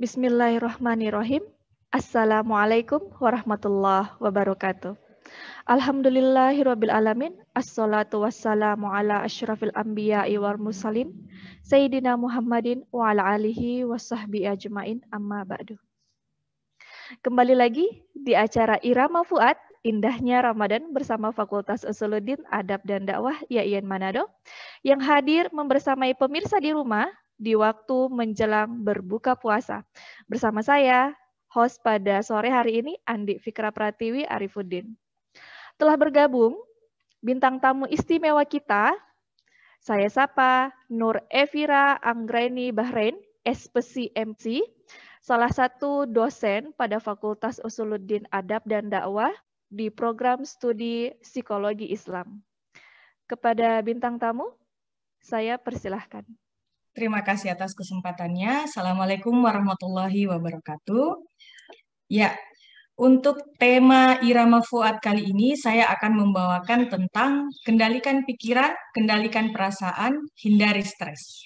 Bismillahirrahmanirrahim. Assalamualaikum warahmatullahi wabarakatuh. Alhamdulillahirabbil alamin. Assalatu wassalamu ala asyrafil anbiya'i wal mursalin Sayyidina Muhammadin wa ala alihi wasahbihi ajmain amma ba'du. Kembali lagi di acara Irama Fuad, Indahnya Ramadan bersama Fakultas Usuluddin Adab dan Dakwah YAIN Manado yang hadir membersamai pemirsa di rumah di waktu menjelang berbuka puasa. Bersama saya, host pada sore hari ini, Andi Fikra Pratiwi Arifuddin. Telah bergabung bintang tamu istimewa kita, saya sapa Nur Evira Anggraini Bahrain, SPC MC, salah satu dosen pada Fakultas Usuluddin Adab dan Dakwah di program studi Psikologi Islam. Kepada bintang tamu, saya persilahkan. Terima kasih atas kesempatannya. Assalamualaikum warahmatullahi wabarakatuh. Ya, untuk tema Irama Fuad kali ini saya akan membawakan tentang kendalikan pikiran, kendalikan perasaan, hindari stres.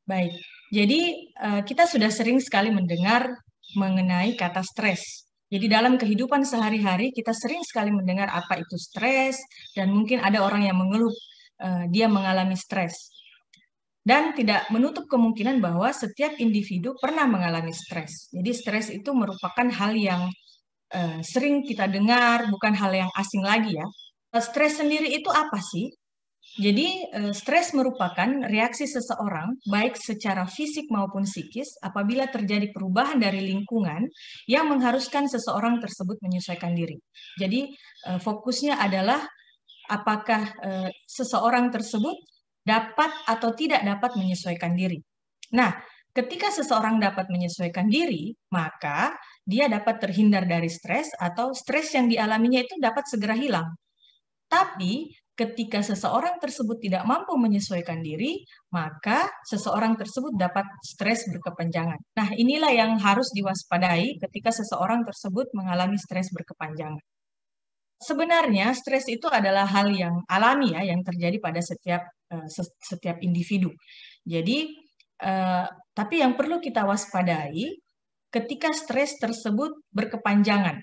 Baik, jadi kita sudah sering sekali mendengar mengenai kata stres. Jadi dalam kehidupan sehari-hari kita sering sekali mendengar apa itu stres dan mungkin ada orang yang mengeluh dia mengalami stres. Dan tidak menutup kemungkinan bahwa setiap individu pernah mengalami stres. Jadi stres itu merupakan hal yang sering kita dengar, bukan hal yang asing lagi ya. Stres sendiri itu apa sih? Jadi stres merupakan reaksi seseorang baik secara fisik maupun psikis apabila terjadi perubahan dari lingkungan yang mengharuskan seseorang tersebut menyesuaikan diri. Jadi fokusnya adalah apakah seseorang tersebut dapat atau tidak dapat menyesuaikan diri. Nah, ketika seseorang dapat menyesuaikan diri, maka dia dapat terhindar dari stres atau stres yang dialaminya itu dapat segera hilang. Tapi ketika seseorang tersebut tidak mampu menyesuaikan diri, maka seseorang tersebut dapat stres berkepanjangan. Nah, inilah yang harus diwaspadai ketika seseorang tersebut mengalami stres berkepanjangan. Sebenarnya stres itu adalah hal yang alami ya, yang terjadi pada setiap individu. Jadi, tapi yang perlu kita waspadai ketika stres tersebut berkepanjangan.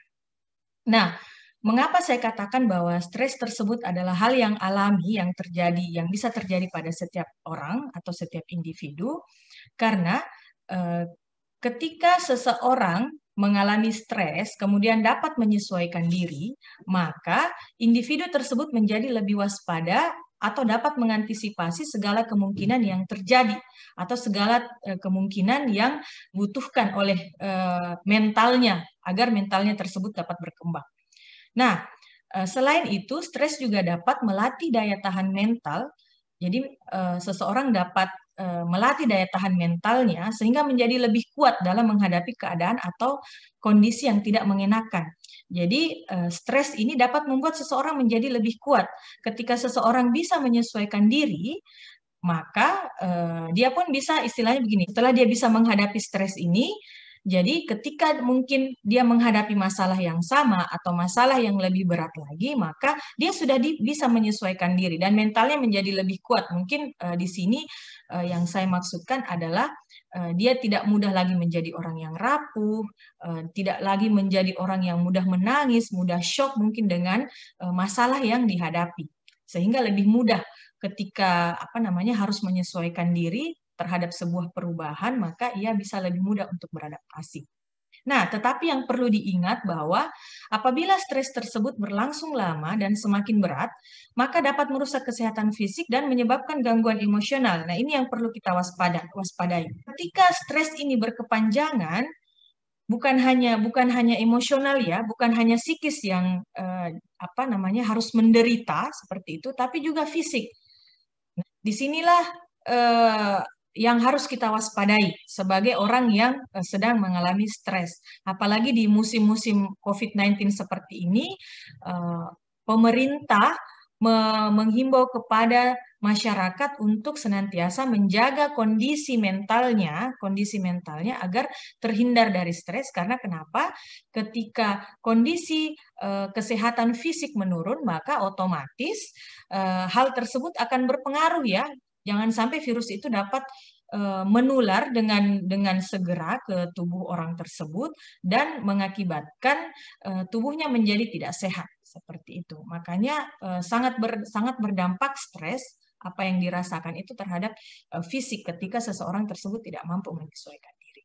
Nah, mengapa saya katakan bahwa stres tersebut adalah hal yang alami yang terjadi, yang bisa terjadi pada setiap orang atau setiap individu? Karena ketika seseorang mengalami stres, kemudian dapat menyesuaikan diri, maka individu tersebut menjadi lebih waspada atau dapat mengantisipasi segala kemungkinan yang terjadi atau segala kemungkinan yang dibutuhkan oleh mentalnya agar mentalnya tersebut dapat berkembang. Nah, selain itu, stres juga dapat melatih daya tahan mental. Jadi, seseorang dapat melatih daya tahan mentalnya sehingga menjadi lebih kuat dalam menghadapi keadaan atau kondisi yang tidak mengenakan. Jadi stres ini dapat membuat seseorang menjadi lebih kuat. Ketika seseorang bisa menyesuaikan diri, maka dia pun bisa istilahnya begini, setelah dia bisa menghadapi stres ini, jadi ketika mungkin dia menghadapi masalah yang sama atau masalah yang lebih berat lagi, maka dia sudah bisa menyesuaikan diri dan mentalnya menjadi lebih kuat. Mungkin di sini yang saya maksudkan adalah dia tidak mudah lagi menjadi orang yang rapuh, tidak lagi menjadi orang yang mudah menangis, mudah shock mungkin dengan masalah yang dihadapi. Sehingga lebih mudah ketika harus menyesuaikan diri terhadap sebuah perubahan, maka ia bisa lebih mudah untuk beradaptasi. Nah, tetapi yang perlu diingat bahwa apabila stres tersebut berlangsung lama dan semakin berat, maka dapat merusak kesehatan fisik dan menyebabkan gangguan emosional. Nah, ini yang perlu kita waspadai. Ketika stres ini berkepanjangan, bukan hanya emosional ya, bukan hanya psikis yang harus menderita seperti itu, tapi juga fisik. Nah, disinilah yang harus kita waspadai sebagai orang yang sedang mengalami stres. Apalagi di musim-musim COVID-19 seperti ini, pemerintah menghimbau kepada masyarakat untuk senantiasa menjaga kondisi mentalnya agar terhindar dari stres. Karena kenapa? Ketika kondisi kesehatan fisik menurun, maka otomatis hal tersebut akan berpengaruh ya. Jangan sampai virus itu dapat menular dengan segera ke tubuh orang tersebut dan mengakibatkan tubuhnya menjadi tidak sehat seperti itu. Makanya sangat berdampak stres apa yang dirasakan itu terhadap fisik ketika seseorang tersebut tidak mampu menyesuaikan diri.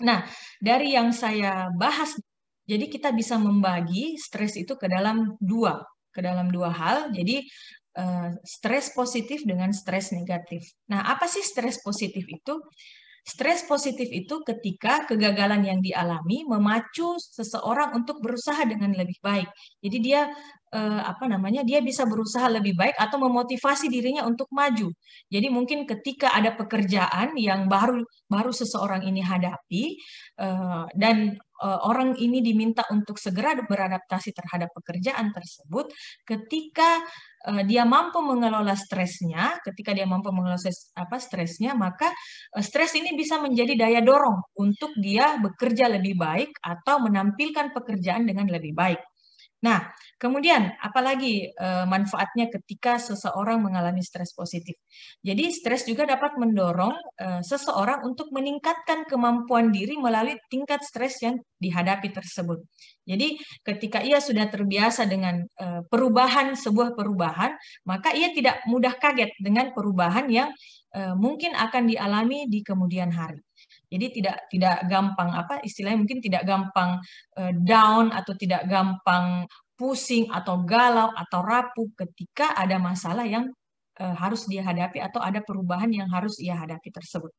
Nah, dari yang saya bahas, jadi kita bisa membagi stres itu ke dalam dua hal. Jadi stres positif dengan stres negatif. Nah, apa sih stres positif itu? Stres positif itu ketika kegagalan yang dialami memacu seseorang untuk berusaha dengan lebih baik. Jadi dia dia bisa berusaha lebih baik atau memotivasi dirinya untuk maju. Jadi mungkin ketika ada pekerjaan yang baru seseorang ini hadapi dan orang ini diminta untuk segera beradaptasi terhadap pekerjaan tersebut, ketika dia mampu mengelola stresnya, maka stres ini bisa menjadi daya dorong untuk dia bekerja lebih baik atau menampilkan pekerjaan dengan lebih baik. Nah, kemudian apalagi manfaatnya ketika seseorang mengalami stres positif. Jadi stres juga dapat mendorong seseorang untuk meningkatkan kemampuan diri melalui tingkat stres yang dihadapi tersebut. Jadi ketika ia sudah terbiasa dengan sebuah perubahan, maka ia tidak mudah kaget dengan perubahan yang mungkin akan dialami di kemudian hari. Jadi tidak gampang mungkin tidak gampang down atau tidak gampang pusing atau galau atau rapuh ketika ada masalah yang harus dia hadapi atau ada perubahan yang harus ia hadapi tersebut.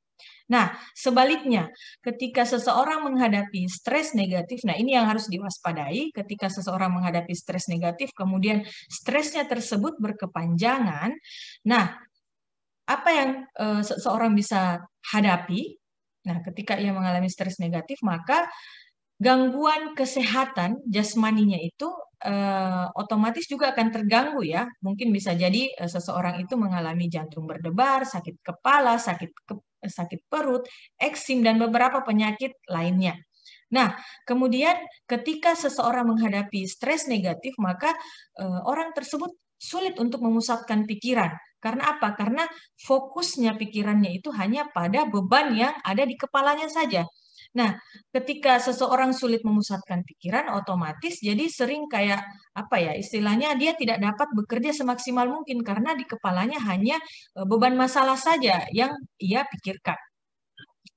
Nah, sebaliknya, ketika seseorang menghadapi stres negatif, nah ini yang harus diwaspadai, ketika seseorang menghadapi stres negatif, kemudian stresnya tersebut berkepanjangan, nah, apa yang seseorang bisa hadapi? Nah, ketika ia mengalami stres negatif, maka gangguan kesehatan jasmaninya itu otomatis juga akan terganggu ya. Mungkin bisa jadi seseorang itu mengalami jantung berdebar, sakit kepala, sakit perut, eksim, dan beberapa penyakit lainnya. Nah, kemudian ketika seseorang menghadapi stres negatif, maka orang tersebut sulit untuk memusatkan pikiran. Karena apa? Karena fokusnya pikirannya itu hanya pada beban yang ada di kepalanya saja. Nah, ketika seseorang sulit memusatkan pikiran, otomatis jadi sering kayak istilahnya dia tidak dapat bekerja semaksimal mungkin karena di kepalanya hanya beban masalah saja yang ia pikirkan.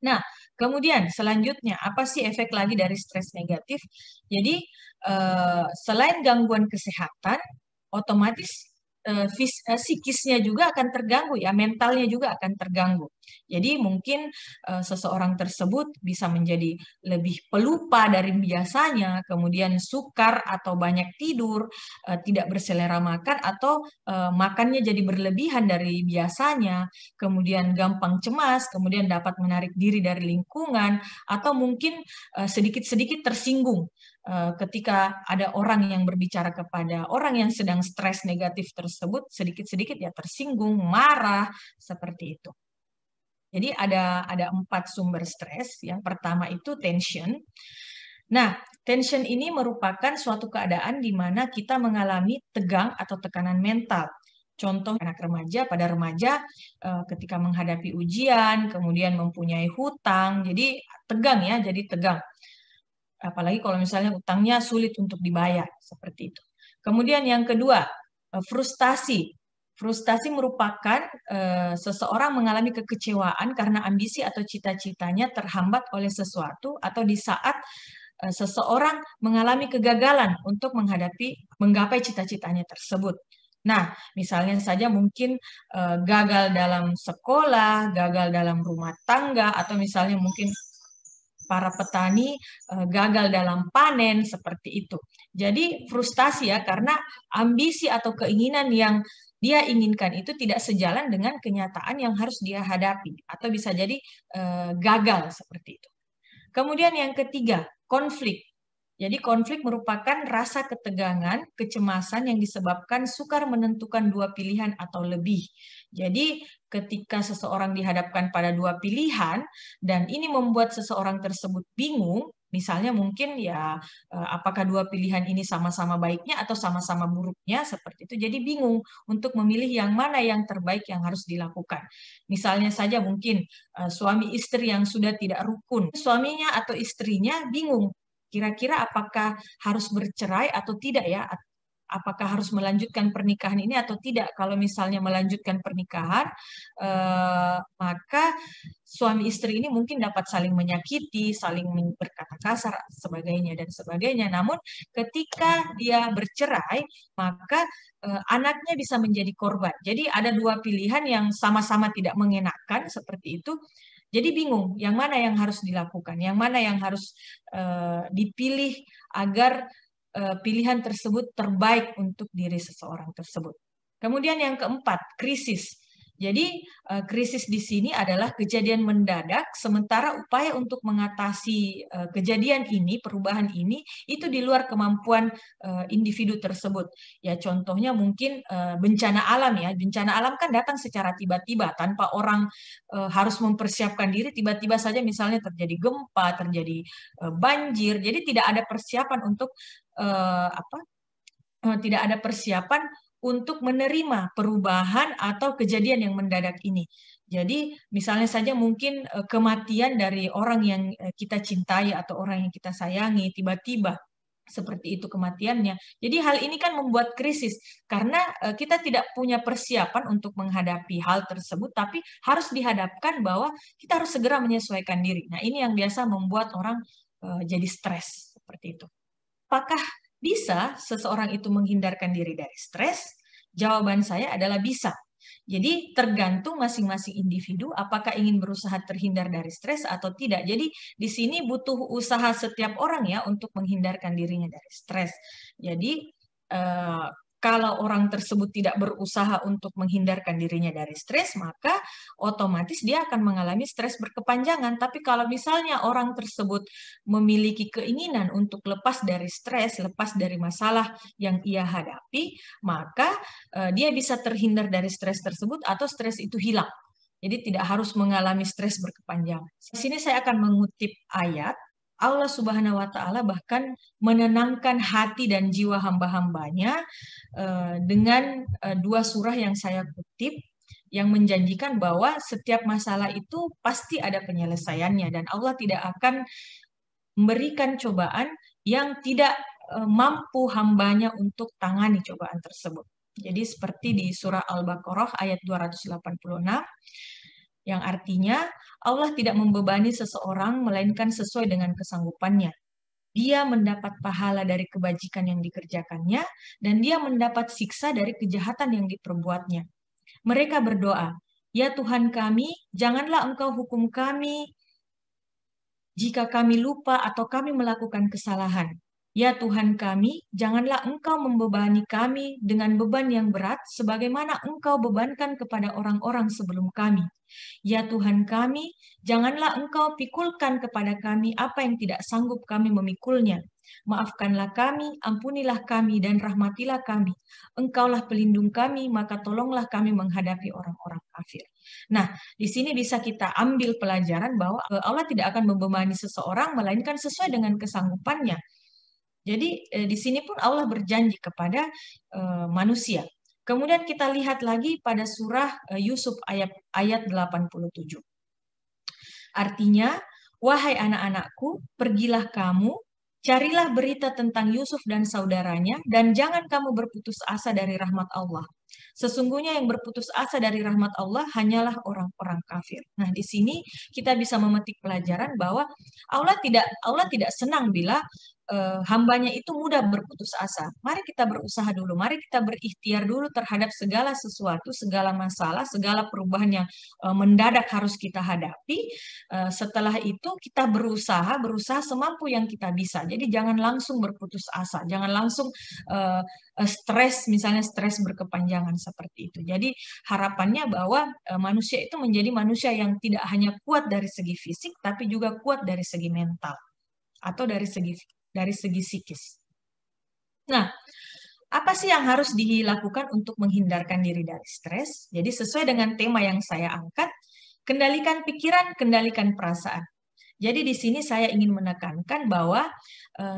Nah, kemudian selanjutnya apa sih efek lagi dari stres negatif? Jadi selain gangguan kesehatan, otomatis psikisnya juga akan terganggu ya, mentalnya juga akan terganggu. Jadi mungkin seseorang tersebut bisa menjadi lebih pelupa dari biasanya, kemudian sukar atau banyak tidur, tidak berselera makan atau makannya jadi berlebihan dari biasanya, kemudian gampang cemas, kemudian dapat menarik diri dari lingkungan atau mungkin sedikit-sedikit tersinggung ketika ada orang yang berbicara kepada orang yang sedang stres negatif tersebut, sedikit-sedikit ya tersinggung, marah, seperti itu. Jadi ada 4 sumber stres. Yang pertama itu tension. Nah, tension ini merupakan suatu keadaan di mana kita mengalami tegang atau tekanan mental. Contoh anak remaja, pada remaja ketika menghadapi ujian, kemudian mempunyai hutang, jadi tegang ya, jadi tegang. Apalagi kalau misalnya utangnya sulit untuk dibayar, seperti itu. Kemudian yang kedua, frustasi. Frustasi merupakan seseorang mengalami kekecewaan karena ambisi atau cita-citanya terhambat oleh sesuatu atau di saat seseorang mengalami kegagalan untuk menggapai cita-citanya tersebut. Nah, misalnya saja mungkin gagal dalam sekolah, gagal dalam rumah tangga, atau misalnya mungkin para petani gagal dalam panen, seperti itu. Jadi frustasi ya, karena ambisi atau keinginan yang dia inginkan itu tidak sejalan dengan kenyataan yang harus dia hadapi, atau bisa jadi gagal seperti itu. Kemudian yang ketiga, konflik. Jadi konflik merupakan rasa ketegangan, kecemasan yang disebabkan sukar menentukan dua pilihan atau lebih. Jadi ketika seseorang dihadapkan pada dua pilihan dan ini membuat seseorang tersebut bingung, Misalnya mungkin ya apakah dua pilihan ini sama-sama baiknya atau sama-sama buruknya seperti itu. Jadi bingung untuk memilih yang mana yang terbaik yang harus dilakukan. Misalnya saja mungkin suami istri yang sudah tidak rukun, suaminya atau istrinya bingung kira-kira apakah harus bercerai atau tidak ya, apakah harus melanjutkan pernikahan ini atau tidak. Kalau misalnya melanjutkan pernikahan, maka suami istri ini mungkin dapat saling menyakiti, saling berkata kasar, sebagainya dan sebagainya. Namun ketika dia bercerai, maka anaknya bisa menjadi korban. Jadi ada dua pilihan yang sama-sama tidak mengenakan seperti itu. Jadi bingung, yang mana yang harus dilakukan, yang mana yang harus dipilih agar pilihan tersebut terbaik untuk diri seseorang tersebut. Kemudian yang keempat, krisis. Jadi krisis di sini adalah kejadian mendadak, sementara upaya untuk mengatasi kejadian ini, perubahan ini, itu di luar kemampuan individu tersebut. Ya contohnya mungkin bencana alam ya. Bencana alam kan datang secara tiba-tiba, tanpa orang harus mempersiapkan diri, tiba-tiba saja misalnya terjadi gempa, terjadi banjir. Jadi tidak ada persiapan untuk tidak ada persiapan untuk menerima perubahan atau kejadian yang mendadak ini. Jadi misalnya saja mungkin kematian dari orang yang kita cintai atau orang yang kita sayangi tiba-tiba seperti itu kematiannya. Jadi hal ini kan membuat krisis karena kita tidak punya persiapan untuk menghadapi hal tersebut, tapi harus dihadapkan bahwa kita harus segera menyesuaikan diri. Nah, ini yang biasa membuat orang jadi stres seperti itu. Apakah bisa seseorang itu menghindarkan diri dari stres? Jawaban saya adalah bisa. Jadi tergantung masing-masing individu apakah ingin berusaha terhindar dari stres atau tidak. Jadi di sini butuh usaha setiap orang ya untuk menghindarkan dirinya dari stres. Jadi kalau orang tersebut tidak berusaha untuk menghindarkan dirinya dari stres, maka otomatis dia akan mengalami stres berkepanjangan. Tapi kalau misalnya orang tersebut memiliki keinginan untuk lepas dari stres, lepas dari masalah yang ia hadapi, maka dia bisa terhindar dari stres tersebut atau stres itu hilang. Jadi tidak harus mengalami stres berkepanjangan. Di sini saya akan mengutip ayat. Allah Subhanahu wa Ta'ala bahkan menenangkan hati dan jiwa hamba-hambanya dengan dua surah yang saya kutip yang menjanjikan bahwa setiap masalah itu pasti ada penyelesaiannya dan Allah tidak akan memberikan cobaan yang tidak mampu hambanya untuk tangani cobaan tersebut. Jadi seperti di surah Al-Baqarah ayat 286 yang artinya Allah tidak membebani seseorang melainkan sesuai dengan kesanggupannya. Dia mendapat pahala dari kebajikan yang dikerjakannya dan dia mendapat siksa dari kejahatan yang diperbuatnya. Mereka berdoa, "Ya Tuhan kami, janganlah Engkau hukum kami jika kami lupa atau kami melakukan kesalahan. Ya Tuhan kami, janganlah Engkau membebani kami dengan beban yang berat sebagaimana Engkau bebankan kepada orang-orang sebelum kami. Ya Tuhan kami, janganlah Engkau pikulkan kepada kami apa yang tidak sanggup kami memikulnya. Maafkanlah kami, ampunilah kami, dan rahmatilah kami. Engkaulah pelindung kami, maka tolonglah kami menghadapi orang-orang kafir." Nah, di sini bisa kita ambil pelajaran bahwa Allah tidak akan membebani seseorang, melainkan sesuai dengan kesanggupannya. Jadi di sini pun Allah berjanji kepada manusia. Kemudian kita lihat lagi pada surah Yusuf ayat 87. Artinya, "Wahai anak-anakku, pergilah kamu, carilah berita tentang Yusuf dan saudaranya, dan jangan kamu berputus asa dari rahmat Allah. Sesungguhnya yang berputus asa dari rahmat Allah hanyalah orang-orang kafir." Nah, di sini kita bisa memetik pelajaran bahwa Allah tidak senang bila hambanya itu mudah berputus asa. Mari kita berusaha dulu, mari kita berikhtiar dulu terhadap segala sesuatu, segala masalah, segala perubahan yang mendadak harus kita hadapi. Setelah itu kita berusaha semampu yang kita bisa. Jadi jangan langsung berputus asa, jangan langsung stres, misalnya stres berkepanjangan seperti itu. Jadi harapannya bahwa manusia itu menjadi manusia yang tidak hanya kuat dari segi fisik, tapi juga kuat dari segi mental atau dari segi psikis. Nah, apa sih yang harus dilakukan untuk menghindarkan diri dari stres? Jadi sesuai dengan tema yang saya angkat, kendalikan pikiran, kendalikan perasaan. Jadi di sini saya ingin menekankan bahwa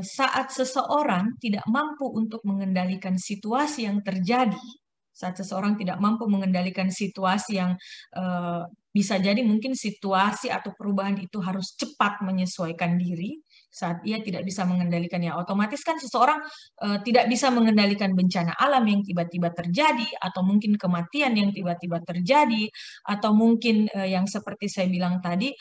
saat seseorang tidak mampu untuk mengendalikan situasi yang terjadi, saat seseorang tidak mampu mengendalikan situasi yang bisa jadi mungkin situasi atau perubahan itu harus cepat menyesuaikan diri, saat ia tidak bisa mengendalikannya, otomatis kan seseorang tidak bisa mengendalikan bencana alam yang tiba-tiba terjadi, atau mungkin kematian yang tiba-tiba terjadi, atau mungkin yang seperti saya bilang tadi,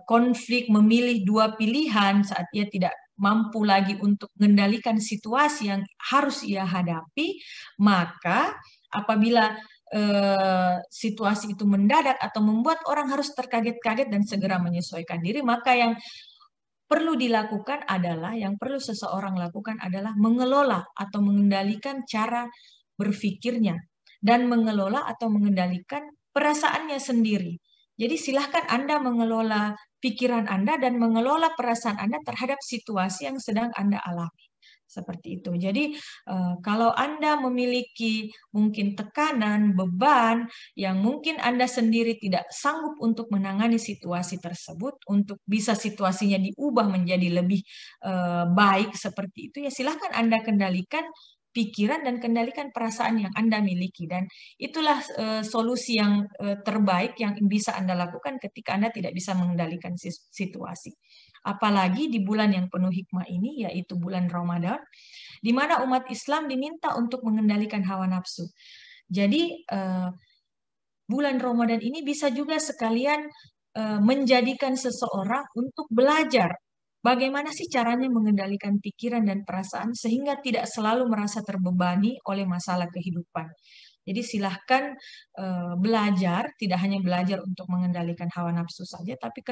konflik memilih dua pilihan saat ia tidak mampu lagi untuk mengendalikan situasi yang harus ia hadapi, maka apabila situasi itu mendadak atau membuat orang harus terkaget-kaget dan segera menyesuaikan diri, maka yang perlu dilakukan adalah, yang perlu seseorang lakukan adalah mengelola atau mengendalikan cara berpikirnya dan mengelola atau mengendalikan perasaannya sendiri. Jadi silahkan Anda mengelola pikiran Anda dan mengelola perasaan Anda terhadap situasi yang sedang Anda alami. Seperti itu. Jadi kalau Anda memiliki mungkin tekanan, beban yang mungkin Anda sendiri tidak sanggup untuk menangani situasi tersebut, untuk bisa situasinya diubah menjadi lebih baik seperti itu, ya silahkan Anda kendalikan pikiran dan kendalikan perasaan yang Anda miliki. Dan itulah solusi yang terbaik yang bisa Anda lakukan ketika Anda tidak bisa mengendalikan situasi. Apalagi di bulan yang penuh hikmah ini, yaitu bulan Ramadan, di mana umat Islam diminta untuk mengendalikan hawa nafsu. Jadi bulan Ramadan ini bisa juga sekalian menjadikan seseorang untuk belajar bagaimana sih caranya mengendalikan pikiran dan perasaan sehingga tidak selalu merasa terbebani oleh masalah kehidupan. Jadi silahkan belajar, tidak hanya belajar untuk mengendalikan hawa nafsu saja, tapi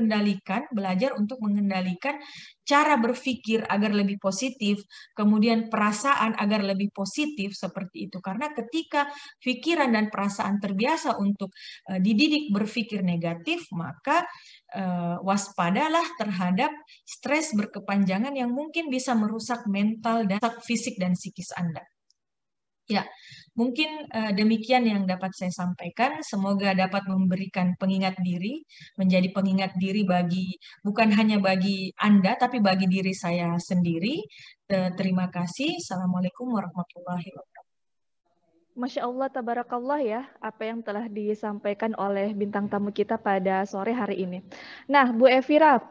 belajar untuk mengendalikan cara berpikir agar lebih positif, kemudian perasaan agar lebih positif seperti itu. Karena ketika pikiran dan perasaan terbiasa untuk dididik berpikir negatif, maka waspadalah terhadap stres berkepanjangan yang mungkin bisa merusak mental dan fisik dan psikis Anda. Ya, mungkin demikian yang dapat saya sampaikan. Semoga dapat memberikan pengingat diri, menjadi pengingat diri bukan hanya bagi Anda, tapi bagi diri saya sendiri. Terima kasih. Assalamualaikum warahmatullahi wabarakatuh. Masya Allah, tabarakallah ya, apa yang telah disampaikan oleh bintang tamu kita pada sore hari ini. Nah, Bu Evira,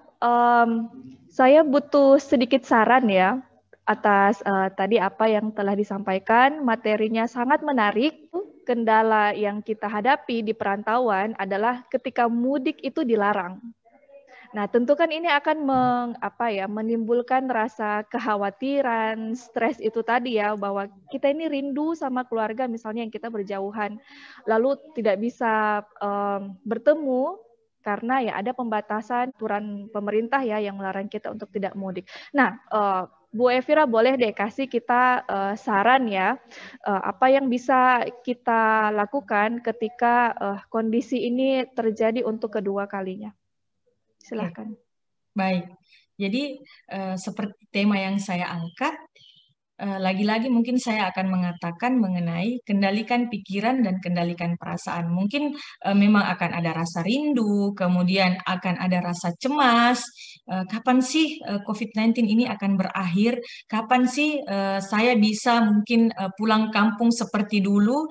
saya butuh sedikit saran ya, atas tadi apa yang telah disampaikan, materinya sangat menarik. Kendala yang kita hadapi di perantauan adalah ketika mudik itu dilarang. Nah, tentu kan ini akan menimbulkan rasa kekhawatiran, stres itu tadi ya, bahwa kita ini rindu sama keluarga misalnya yang kita berjauhan, lalu tidak bisa bertemu karena ya ada pembatasan aturan pemerintah ya yang melarang kita untuk tidak mudik. Nah, Bu Evira boleh deh kasih kita saran ya, apa yang bisa kita lakukan ketika kondisi ini terjadi untuk kedua kalinya. Silahkan. Baik, jadi seperti tema yang saya angkat, lagi-lagi mungkin saya akan mengatakan mengenai kendalikan pikiran dan kendalikan perasaan. Mungkin memang akan ada rasa rindu, kemudian akan ada rasa cemas. Kapan sih COVID-19 ini akan berakhir? Kapan sih saya bisa mungkin pulang kampung seperti dulu,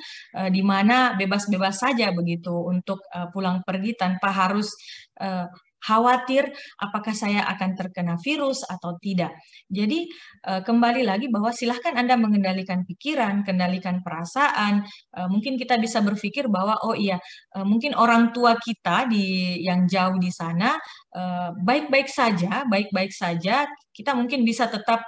di mana bebas-bebas saja begitu untuk pulang pergi tanpa harus khawatir apakah saya akan terkena virus atau tidak. Jadi kembali lagi bahwa silahkan Anda mengendalikan pikiran, kendalikan perasaan. Mungkin kita bisa berpikir bahwa oh iya, mungkin orang tua kita yang jauh di sana baik-baik saja. Kita mungkin bisa tetap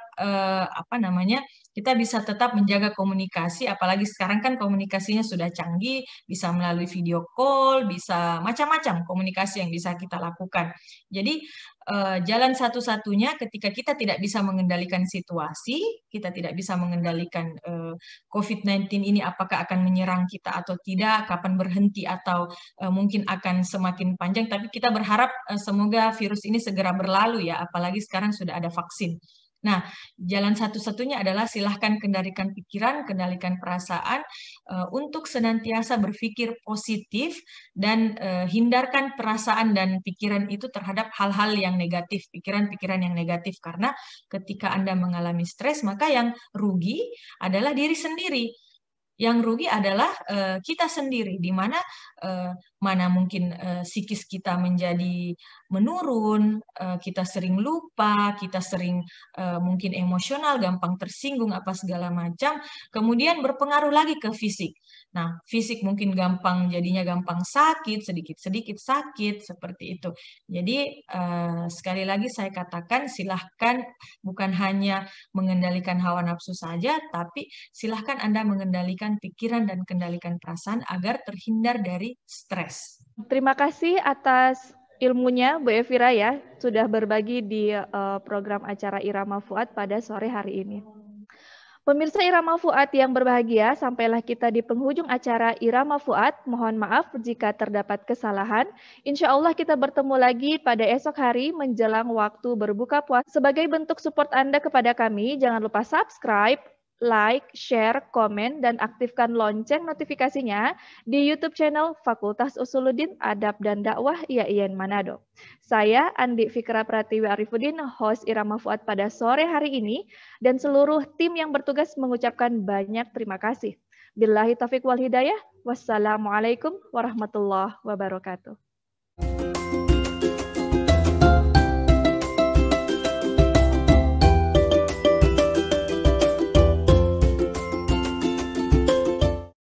kita bisa tetap menjaga komunikasi, apalagi sekarang kan komunikasinya sudah canggih, bisa melalui video call, bisa macam-macam komunikasi yang bisa kita lakukan. Jadi jalan satu-satunya ketika kita tidak bisa mengendalikan situasi, kita tidak bisa mengendalikan COVID-19 ini apakah akan menyerang kita atau tidak, kapan berhenti atau mungkin akan semakin panjang, tapi kita berharap semoga virus ini segera berlalu ya, apalagi sekarang sudah ada vaksin. Nah, jalan satu-satunya adalah silahkan kendalikan pikiran, kendalikan perasaan untuk senantiasa berpikir positif dan hindarkan perasaan dan pikiran itu terhadap hal-hal yang negatif, pikiran-pikiran yang negatif. Karena ketika Anda mengalami stres, maka yang rugi adalah diri sendiri. Yang rugi adalah kita sendiri, di mana mana mungkin psikis kita menjadi menurun, kita sering lupa, kita sering mungkin emosional, gampang tersinggung, apa segala macam, kemudian berpengaruh lagi ke fisik. Nah, fisik mungkin jadinya gampang sakit, sedikit-sedikit sakit, seperti itu. Jadi, sekali lagi saya katakan, silahkan bukan hanya mengendalikan hawa nafsu saja, tapi silahkan Anda mengendalikan pikiran dan kendalikan perasaan agar terhindar dari stres. Terima kasih atas ilmunya Bu Evira ya, sudah berbagi di program acara Irama Fuad pada sore hari ini. Pemirsa Irama Fuad yang berbahagia, sampailah kita di penghujung acara Irama Fuad. Mohon maaf jika terdapat kesalahan. Insya Allah kita bertemu lagi pada esok hari menjelang waktu berbuka puasa. Sebagai bentuk support Anda kepada kami, jangan lupa subscribe, like, share, komen, dan aktifkan lonceng notifikasinya di YouTube channel Fakultas Usuluddin Adab dan Dakwah IAIN Manado. Saya Andi Fikra Pratiwi Arifuddin, host Irama Fuad pada sore hari ini, dan seluruh tim yang bertugas mengucapkan banyak terima kasih. Billahi taufiq wal hidayah. Wassalamualaikum warahmatullahi wabarakatuh.